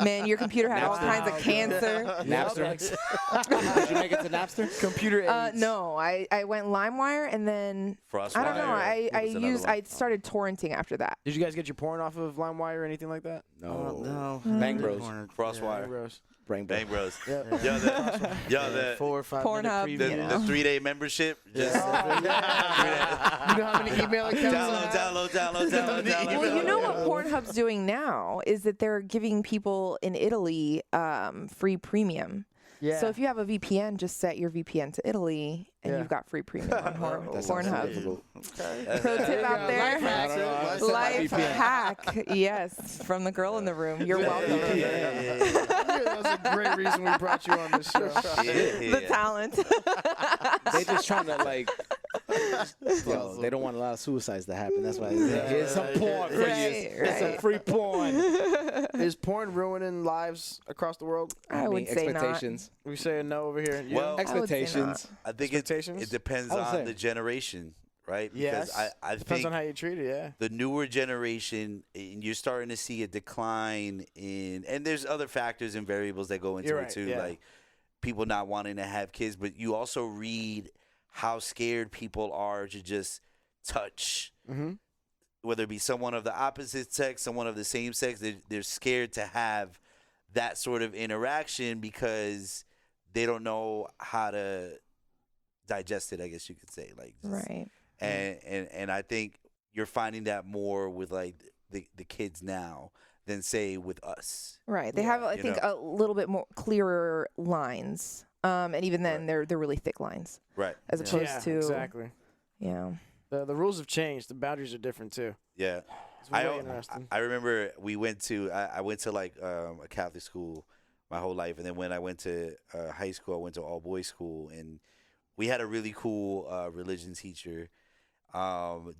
man, your computer had all kinds of cancer.
Napster. Did you make it to Napster?
Computer AIDS.
No, I went LimeWire and then
Frostwire.
I don't know.
was another one.
I started torrenting after that.
Did you guys get your porn off of LimeWire or anything like that?
No.
Bang Bros.
Frostwire.
Gross.
Bang
Bang
Bros.
Bros.
Yep.
Yo, the
4 or 5
Pornhub,
minute
the,
preview.
you
the
know.
3-day membership. Just
You know how many email accounts?
download.
Well, you know what Pornhub's doing now is that they're giving people in Italy free premium.
Yeah.
So if you have a VPN, just set your VPN to Italy, and
Yeah.
you've got free premium on
That sounds
Pornhub.
difficult.
Pro tip out there. Life
VPN.
hack, yes, from the girl in the room. You're welcome.
That was a great reason we brought you on this show.
The talent.
They just trying to, like, yo, they don't want a lot of suicides to happen. That's why here's some porn for
Right,
you. Here's some
right.
free porn.
Is porn ruining lives across the world?
I would say not.
expectations.
We say no over here. You?
Well,
I would say
Expectations.
I think
Expectations?
it depends
I would
on
say.
the generation, right?
Yes.
Because I
Depends
think
on how you treat it, yeah.
the newer generation, and you're starting to see a decline in, and there's other factors and variables that go into
You're
it
right,
too,
yeah.
like people not wanting to have kids, but you also read how scared people are to just touch,
Mm-hmm.
whether it be someone of the opposite sex, someone of the same sex. They're scared to have that sort of interaction because they don't know how to digest it, I guess you could say. Like, just-
Right.
and I think you're finding that more with like the kids now than say with us.
Right. They have, I
You
think, a little bit more clearer lines. And even then, they're really thick lines
Right.
as opposed
Yeah,
to,
exactly.
yeah.
The rules have changed. The boundaries are different too.
Yeah.
It's really interesting.
I remember we went to I went to like a Catholic school my whole life, and then when I went to high school, I went to all boys school, and we had a really cool religion teacher.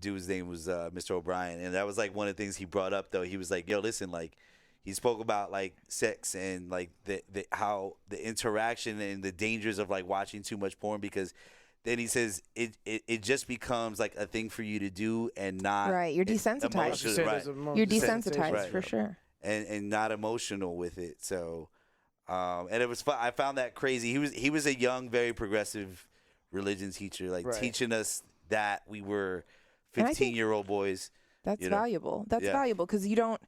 Dude's name was Mr. O'Brien, and that was like one of the things he brought up. Though he was like, "Yo, listen, like." He spoke about like sex and like the how the interaction and the dangers of like watching too much porn, because then he says it just becomes like a thing for you to do and not
Right. You're
emotional,
desensitized.
right,
You're
desensitized.
desensitized
Right.
for sure.
and not emotional with it. So and it was fun. I found that crazy. He was a young, very progressive religion teacher, like
Right.
teaching us that we were
And I think
15-year-old boys.
That's
You know?
valuable. That's
Yeah.
valuable because you don't.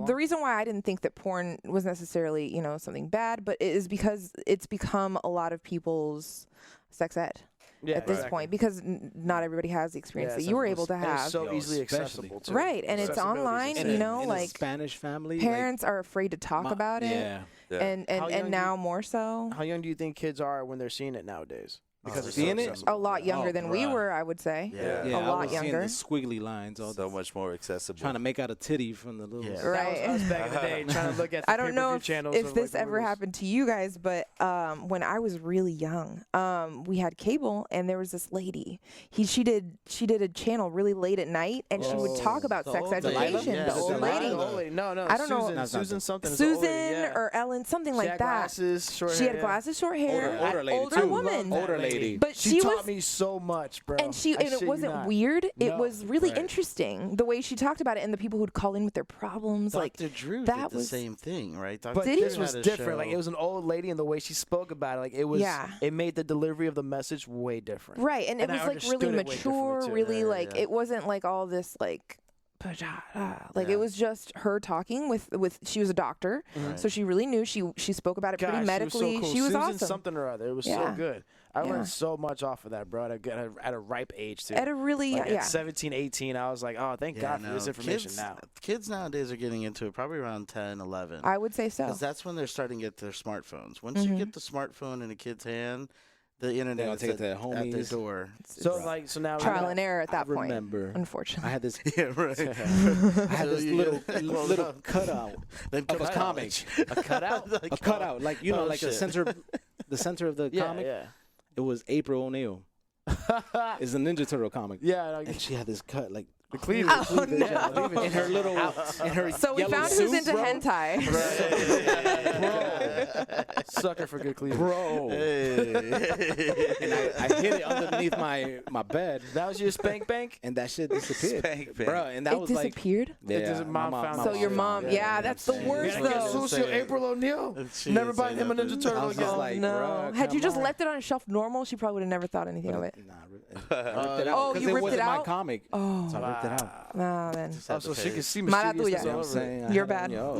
The reason why I didn't think that porn was necessarily, something bad, but it is because it's become a lot of people's sex ed at this point, because not everybody has the experience that you were able to have.
It's so
Yo,
easily
especially.
accessible too.
Right, and it's
Accessibility is
online,
insane.
In a
like
Spanish family,
parents are afraid to talk about it.
Yeah.
Yeah.
and now more so.
How young do you think kids are when they're seeing it nowadays? Because it's
seeing
so
it?
accessible.
A lot younger than we
bruh.
were, I would say.
Yeah.
Yeah,
A
I
lot
was seeing
younger.
the squiggly lines, all
So much more accessible.
trying to make out a titty from the little.
Yeah.
Right.
That was us back in the day trying to look at the
I don't know
pay-per-view channels
if
of,
this
like, the
ever
movies.
happened to you guys, but when I was really young, we had cable, and there was this lady. She did a channel really late at night, and she would talk about
the
sex
old lady.
education.
Yeah,
The
the
old
Delilah.
lady.
The old lady. No,
I don't know.
Susan,
That's not
Susan
the-
something. is the old
Susan
lady, yeah.
or Ellen, something
She
like
had
that.
glasses, short
She
hair.
had glasses, short hair,
Older lady
older
too.
woman.
Older lady.
But
She taught
was,
me so much, bro.
and
I
it
shit you
wasn't
not.
weird. It
No.
was really
Right.
interesting the way she talked about it, and the people who'd call in with their problems. Like
Dr. Drew
that
did the
was-
same thing, right? Dr.
But
Did he?
this was
had a
different. Like
show.
it was an old lady, and the way she spoke about it, like it was.
Yeah.
It made the delivery of the message way different.
right, and it
I
was like
understood
really
it way differently,
mature,
too.
really
Yeah,
like
yeah.
it wasn't like all this like. Like
Yeah.
it was just her talking with she was a doctor, so she really knew. She spoke about it
Gosh,
pretty medically.
She was, so cool.
She was
Susan
awesome
something or other. It was so
Yeah.
good. I
Yeah.
learned so much off of that, bro. At a ripe age too.
at a really
Like
yeah.
at 17, 18, I was like, oh, thank
Yeah,
God for
no,
this information
kids,
now.
Kids nowadays are getting into it probably around 10, 11.
I would say so.
Because that's when they're starting to get their smartphones. Once you get the smartphone in a kid's hand, the internet
gonna
is
take it to their
at their
homies.
door.
So now
Trial and error at
I
that point.
remember.
Unfortunately.
I had this.
Yeah, right.
I had this
you
little cutout
Then
of a
comes
comic.
a cutout.
A cutout, like
Oh,
like
shit.
the center of the
Yeah,
comic.
yeah.
It was April O'Neil. It's a Ninja Turtle comic.
Yeah, no,
And she had this cut like
the cleavage.
Oh,
cleavage,
no.
in her little in her
So we
yellow
found
suit,
who's into
bro.
hentai.
Sucker for good cleavage.
Bro. And I hid it underneath my bed,
That was your spank bank?
and that shit disappeared,
Spank bank.
bro. And that
It
was like,
disappeared.
yeah,
Mom found
So
it.
your mom, yeah, that's the worst
You gotta get
though.
Sushi April O'Neil.
She
Never
didn't
buy
say
him a
nothing.
Ninja Turtle
I was
again.
just
Oh
like,
no!
bruh,
Had you
come
just
on.
left it on a shelf normal, she probably would have never thought anything of it.
Nah, I ripped it
Oh,
out
you
because it
ripped it
wasn't my
out?
comic.
Oh,
So I ripped it out.
nah, then.
Just had
Oh, so
to
she
pay.
could see
Mala
mischievousness
tuya.
You know
all
what I'm
over it.
saying?
You're
I had
bad.
it, yo.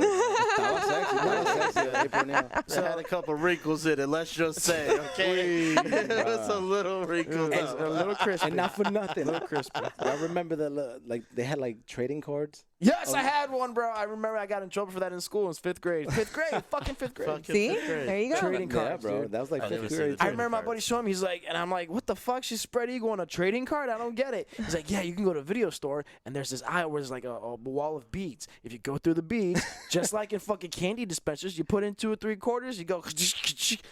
That was sexy. That was sexy. April O'Neil.
So had a couple wrinkles in it. Let's just say, okay, it was a little wrinkles.
It's a little crispy.
And not for nothing.
little crispy.
I remember like they had like trading cards.
Yes, I had one, bro. I remember I got in trouble for that in school. It was fifth grade. Fucking fifth grade.
Fucking
See,
fifth grade.
there you go.
Trading
Yeah,
cards,
bro.
dude.
That was like
I never
fifth
seen
grade.
the
I
too.
remember my buddy showing me. He's like, and I'm like, what the fuck? She's spread eagle on a trading card? I don't get it. He's like, yeah, you can go to a video store and there's this aisle where there's like a wall of beads. If you go through the beads, just like in fucking candy dispensers, you put in 2 or 3 quarters, you go,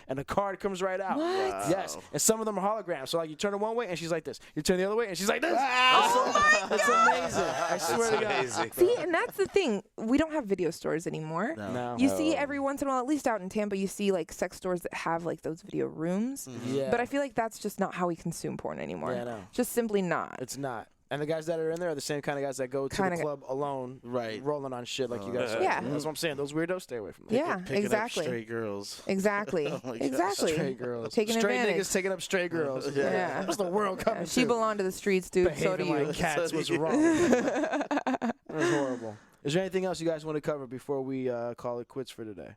and the card comes right out.
What?
Yes, and some of them are holograms. So like you turn it one way and she's like this. You turn the other way and she's like this.
Oh
It's amazing. I swear to God.
Amazing.
See, and that's the thing. We don't have video stores anymore.
No.
You see every once in a while, at least out in Tampa, you see like sex stores that have like those video rooms.
Yeah.
But I feel like that's just not how we consume porn anymore.
Yeah, I know.
Just simply not.
It's not. And the guys that are in there are the same kind of guys that go to
Kinda
the club alone,
Right.
rolling on shit like you guys said.
Yeah.
That's what I'm saying. Those weirdos, stay away from them.
Yeah,
Picking
exactly.
Up stray girls.
Exactly.
Oh my God.
exactly.
Stray girls.
Taking
Straight
advantage.
niggas taking up stray girls.
Yeah.
That's the world coming
She
to.
belonged to the streets, dude. So do
Behaving
you.
like cats
So
was
do you.
wrong. That was horrible. Is there anything else you guys want to cover before we call it quits for today?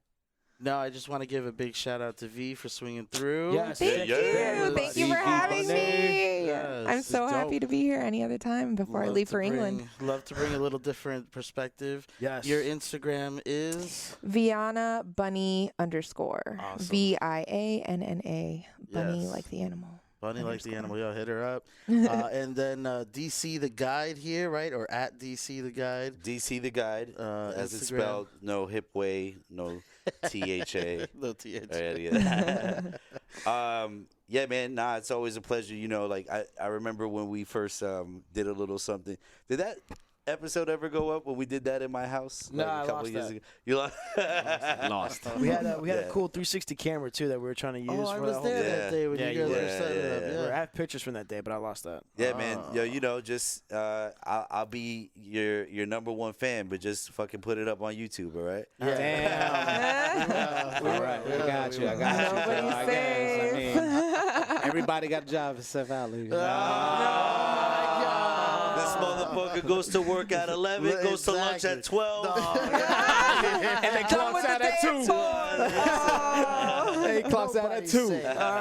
No, I just want to give a big shout out to V for swinging through.
Yes.
Thank
Yeah.
you. Thank you for
VV
having
Bunny.
me.
Yes,
I'm
it's
so happy
dope.
to be here any other time before I
Love
leave
to
for England.
Love to bring a little different perspective.
Yes.
Your Instagram is
Vianna Bunny _.
Awesome.
VIANNA. Bunny
Yes.
like the animal.
Bunny like the animal. Yo, hit her up. And then DC the Guide here, right? Or at DC the Guide.
DC the Guide, as it's
Instagram.
spelled, no hip way, no THA.
No TH.
Yeah, man. Nah, it's always a pleasure. You know, like I remember when we first did a little something. Did that episode ever go up when we did that in my house?
Nah,
like
I
a couple
lost
years
that.
ago. You lost.
We had a
Yeah.
cool 360 camera too that we were trying to use.
Oh, I
for
was
that
there
whole
that day when
Yeah,
you
you
guys
were.
were setting it up.
Yeah.
I have pictures from that day, but I lost that.
Yeah, man. Yo, you know, just I'll be your #1 fan, but just fucking put it up on YouTube, all right?
Yeah.
Damn. All right, we got you. I got you.
Nobody's
I guess. I mean,
safe.
everybody got a job except Ali.
This motherfucker goes to work at 11, goes to lunch at 12.
And then
Done with the
clocks out at
dance
2.
floor. Oh.
Hey,
he clocks out at 2.
All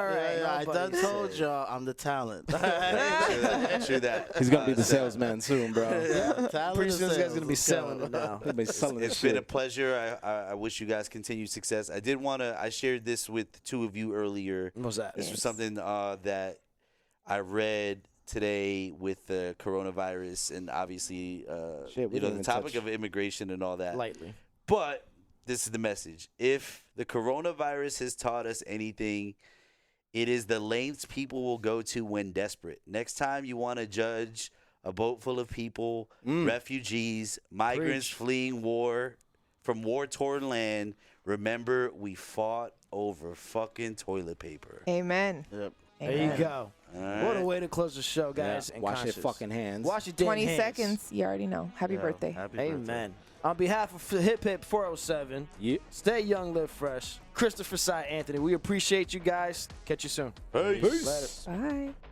right.
I done told y'all I'm the talent.
True that.
He's gonna be the salesman soon, bro.
Talent
Pretty
is
soon this guy's
sales.
gonna be
Let's
selling
go.
it now.
He'll be selling
It's
this
been a
shit.
pleasure. I wish you guys continued success. I did want to. I shared this with 2 of you earlier.
What's that?
This was something that I read today with the coronavirus and obviously
Shit, we
you know,
didn't
the
even
topic
touch-
of immigration and all that.
Lightly.
But this is the message. If the coronavirus has taught us anything, it is the lengths people will go to when desperate. Next time you want to judge a boat full of people, refugees, migrants fleeing war from war-torn land, remember we fought over fucking toilet paper.
Amen.
Yep.
There you go.
All
What a
right.
way to close the show, guys. And
Wash your
conscious.
fucking hands.
Wash your damn
20
hands.
seconds. You already know. Happy
Yeah,
birthday.
Happy birthday.
Amen. On behalf of Hip Hip 407, stay young, live fresh. Christopher Sy Anthony, we appreciate you guys. Catch you soon.
Peace.
Later.
Bye.